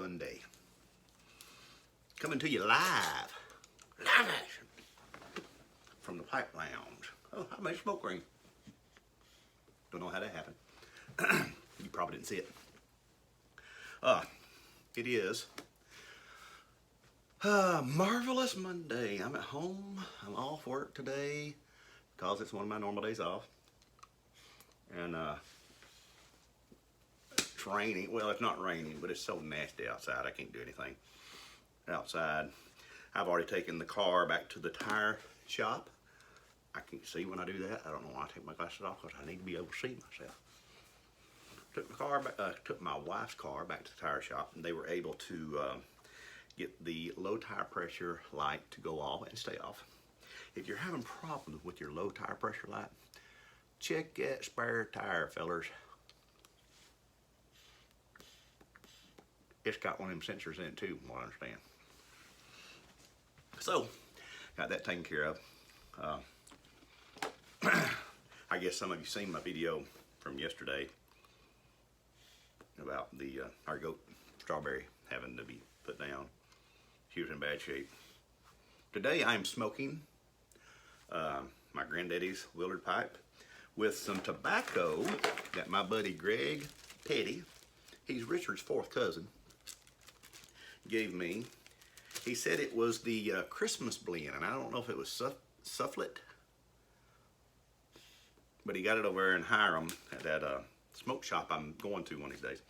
Monday. Coming to you live action, from the Pipe Lounge. Oh, I made a smoke ring. Don't know how that happened. You probably didn't see it. It is marvelous Monday. I'm at home. I'm off work today because it's one of my normal days off. And it's raining. Well, it's not raining, but it's so nasty outside. I can't do anything outside. I've already taken the car back to the tire shop. I can't see when I do that. I don't know why I take my glasses off, because I need to be able to see myself. Took my wife's car back to the tire shop, and they were able to get the low tire pressure light to go off and stay off. If you're having problems with your low tire pressure light, check that spare tire, fellers. It's got one of them sensors in it too, from what I understand. So, got that taken care of. I guess some of you seen my video from yesterday about our goat Strawberry having to be put down. She was in bad shape. Today I'm smoking my granddaddy's Willard pipe with some tobacco that my buddy Greg Petty, he's Richard's fourth cousin, gave me. He said it was the Christmas blend, and I don't know if it was Sufflet, but he got it over there in Hiram at that smoke shop I'm going to one of these days.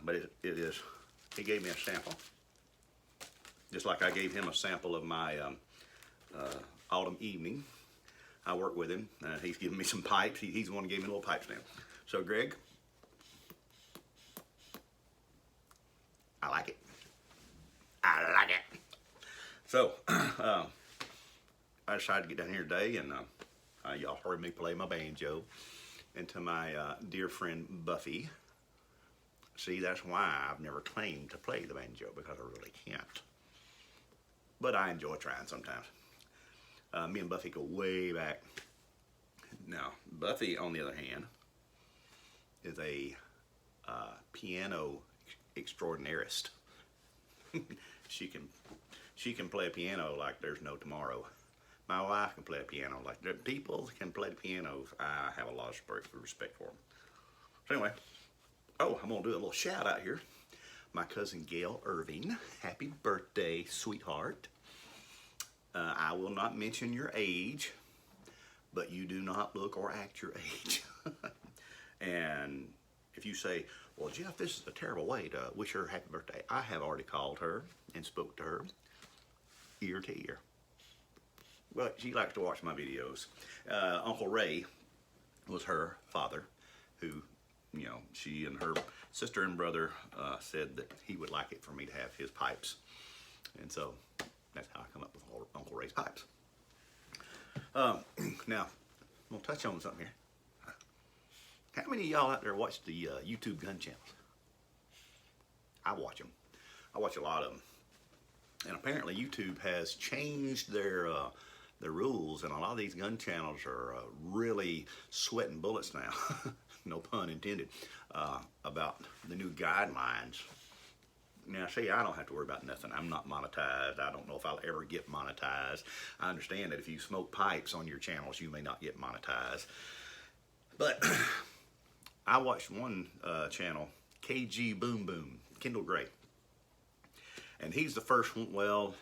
But it is, he gave me a sample, just like I gave him a sample of my autumn evening. I work with him. He's giving me some pipes. He's the one who gave me a little pipe stand. So Greg, I like it. I like it. So, I decided to get down here today, and y'all heard me play my banjo. And to my dear friend Buffy, see, that's why I've never claimed to play the banjo, because I really can't. But I enjoy trying sometimes. Me and Buffy go way back. Now, Buffy, on the other hand, is a piano extraordinairist. She can play a piano like there's no tomorrow. My wife can play a piano like people can play the pianos. I have a lot of respect for them. So anyway, I'm gonna do a little shout out here. My cousin Gail Irving, happy birthday, sweetheart. I will not mention your age, but you do not look or act your age. And if you say, well, Jeff, this is a terrible way to wish her happy birthday, I have already called her and spoke to her ear to ear. But she likes to watch my videos. Uncle Ray was her father, who, you know, she and her sister and brother said that he would like it for me to have his pipes. And so that's how I come up with Uncle Ray's pipes. Now, I'm gonna touch on something here. How many of y'all out there watch the YouTube gun channels? I watch them. I watch a lot of them. And apparently YouTube has changed their rules, and a lot of these gun channels are really sweating bullets now, no pun intended, about the new guidelines. Now, see, I don't have to worry about nothing. I'm not monetized. I don't know if I'll ever get monetized. I understand that if you smoke pipes on your channels, you may not get monetized. But I watched one channel, KG Boom Boom, Kendall Gray. And he's the first one, well,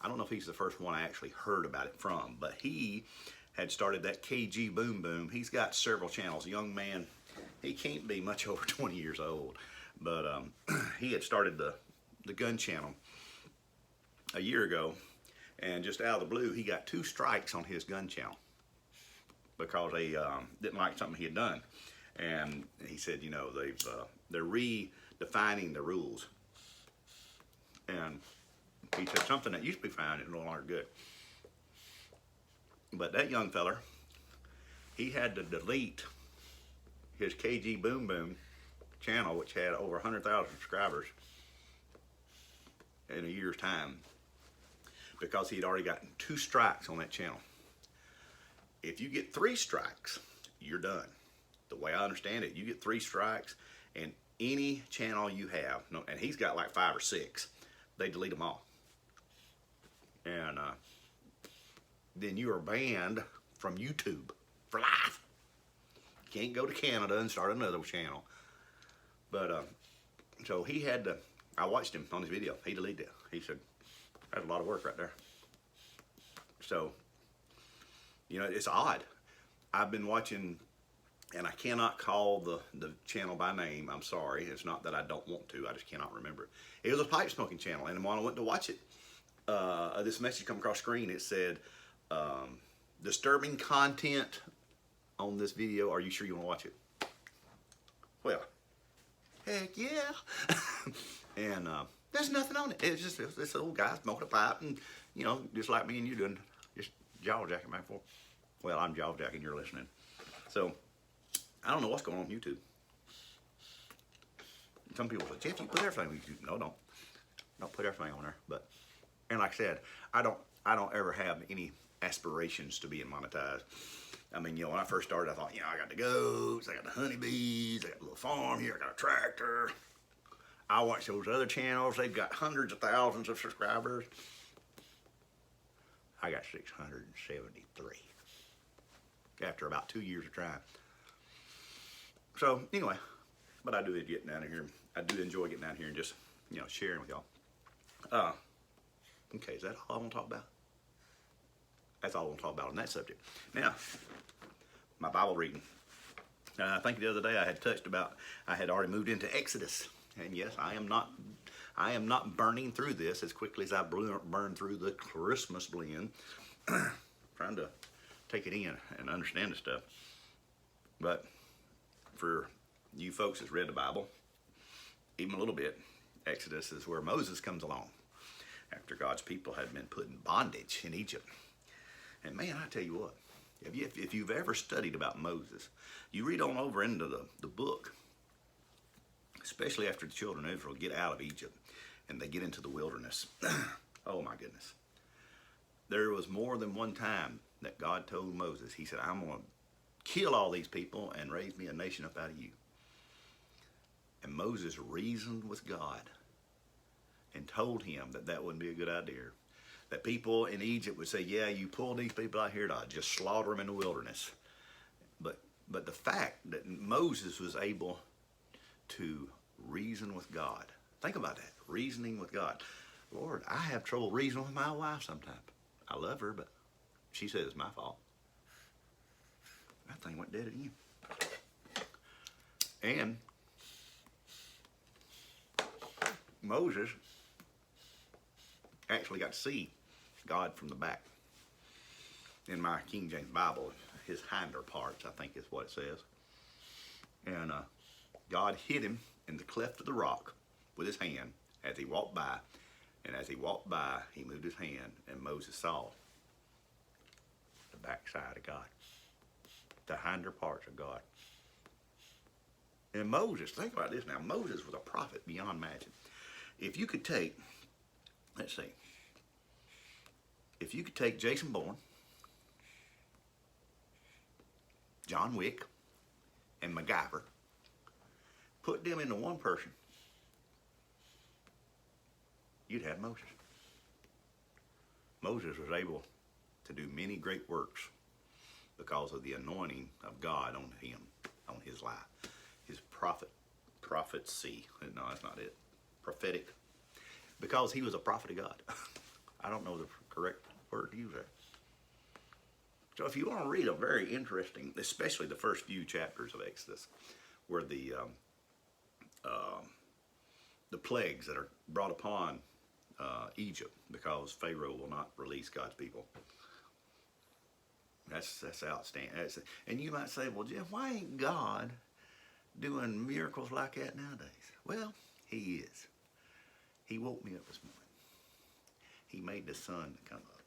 I don't know if he's the first one I actually heard about it from, but he had started that KG Boom Boom. He's got several channels. A young man, he can't be much over 20 years old, but he had started the gun channel a year ago, and just out of the blue, he got 2 strikes on his gun channel because they didn't like something he had done. And he said, you know, they're redefining the rules. And he said something that used to be fine is no longer good. But that young feller, he had to delete his KG Boom Boom channel, which had over 100,000 subscribers, in a year's time, because he'd already gotten 2 strikes on that channel. If you get 3 strikes, you're done. The way I understand it, you get 3 strikes, and any channel you have, no, and he's got like 5 or 6, they delete them all. And then you are banned from YouTube for life. You can't go to Canada and start another channel. But so he had to, I watched him on his video. He deleted it. He said, that's a lot of work right there. So, you know, it's odd. I've been watching, and I cannot call the channel by name. I'm sorry. It's not that I don't want to. I just cannot remember. It was a pipe smoking channel, and when I went to watch it, this message come across screen. It said, disturbing content on this video. Are you sure you want to watch it? Well, heck yeah. And there's nothing on it. It's just this old guy smoking a pipe, and you know, just like me and you doing, just jaw jacking back and forth. Well, I'm jaw jacking. You're listening. So I don't know what's going on YouTube. Some people say, Jeff, you put everything on YouTube. No, don't put everything on there. But and like I said, I don't ever have any aspirations to being monetized. I mean, you know, when I first started, I thought, you know, I got the goats, I got the honeybees, I got a little farm here, I got a tractor. I watch those other channels. They've got hundreds of thousands of subscribers. I got 673 after about 2 years of trying. So anyway, but I do getting down here. I do enjoy getting down here and just, you know, sharing with y'all. Okay, is that all I want to talk about? That's all I want to talk about on that subject. Now, my Bible reading. I think the other day I had touched about, I had already moved into Exodus. And yes, I am not burning through this as quickly as I burned through the Christmas blend. Trying to take it in and understand the stuff. But for you folks that's read the Bible, even a little bit, Exodus is where Moses comes along after God's people had been put in bondage in Egypt. And man, I tell you what, if you've ever studied about Moses, you read on over into the book, especially after the children of Israel get out of Egypt and they get into the wilderness. Oh my goodness. There was more than one time that God told Moses, he said, I'm going to kill all these people and raise me a nation up out of you. And Moses reasoned with God and told him that that wouldn't be a good idea. That people in Egypt would say, yeah, you pull these people out here to just slaughter them in the wilderness. But the fact that Moses was able to reason with God. Think about that, reasoning with God. Lord, I have trouble reasoning with my wife sometimes. I love her, but she says it's my fault. That thing went dead again. And Moses actually got to see God from the back. In my King James Bible, his hinder parts, I think is what it says. And God hit him in the cleft of the rock with his hand as he walked by. And as he walked by, he moved his hand, and Moses saw the backside of God, the hinder parts of God. And Moses, think about this now, Moses was a prophet beyond matching. If you could take, let's see, if you could take Jason Bourne, John Wick, and MacGyver, put them into one person, you'd have Moses. Moses was able to do many great works because of the anointing of God on him, on his life. His prophecy, no, that's not it, prophetic, because he was a prophet of God. I don't know the correct word to use there. So if you want to read a very interesting, especially the first few chapters of Exodus, where the plagues that are brought upon Egypt because Pharaoh will not release God's people. That's outstanding. And you might say, well, Jeff, why ain't God doing miracles like that nowadays? Well, he is. He woke me up this morning. He made the sun to come up.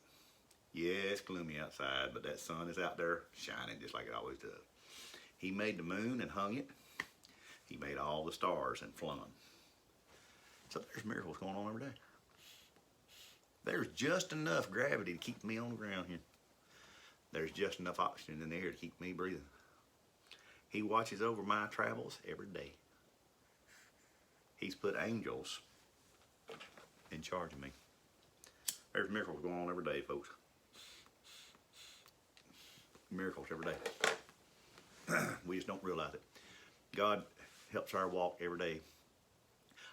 Yeah, it's gloomy outside, but that sun is out there shining just like it always does. He made the moon and hung it. He made all the stars and flung them. So there's miracles going on every day. There's just enough gravity to keep me on the ground here. There's just enough oxygen in the air to keep me breathing. He watches over my travels every day. He's put angels in charge of me. There's miracles going on every day, folks. Miracles every day. We just don't realize it. God helps our walk every day.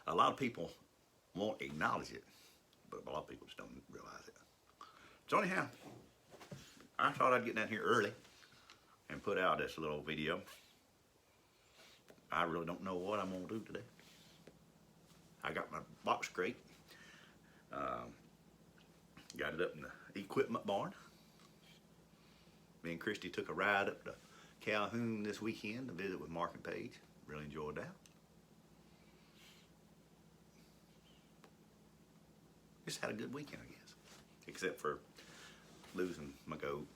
A lot of people won't acknowledge it, but a lot of people just don't realize it. So anyhow, I thought I'd get down here early and put out this little video. I really don't know what I'm gonna do today. I got my box crate. Got it up in the equipment barn. Me and Christy took a ride up to Calhoun this weekend to visit with Mark and Paige. Really enjoyed that. Just had a good weekend, I guess. Except for losing my goat.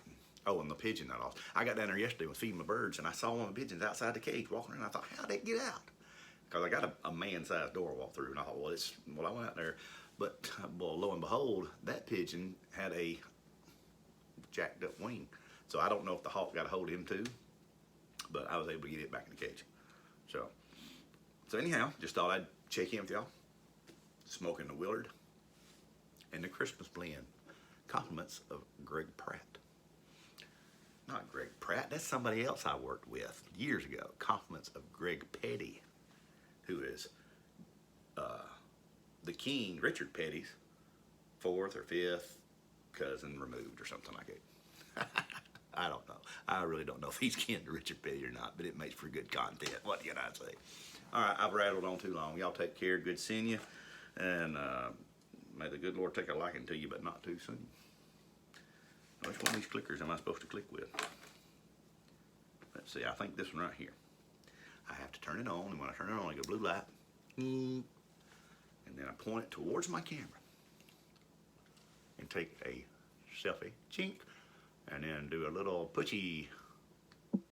Oh, and the pigeon I lost. I got down there yesterday and was feeding my birds, and I saw one of the pigeons outside the cage walking around. I thought, how'd it get out? Because I got a man-sized door to walk through, and I thought, well, I went out there. But, well, lo and behold, that pigeon had a jacked up wing. So I don't know if the hawk got a hold of him too, but I was able to get it back in the cage. So anyhow, just thought I'd check in with y'all. Smoking the Willard and the Christmas blend. Compliments of Greg Pratt. Not Greg Pratt, that's somebody else I worked with years ago. Compliments of Greg Petty, who is the King, Richard Petty's 4th or 5th cousin removed or something like it. I don't know. I really don't know if he's kin to Richard Petty or not, but it makes for good content. What can I say? All right, I've rattled on too long. Y'all take care. Good seeing you. And may the good Lord take a liking to you, but not too soon. Which one of these clickers am I supposed to click with? Let's see. I think this one right here. I have to turn it on, and when I turn it on, I get a blue light. And then I point it towards my camera and take a selfie, chink, and then do a little putchy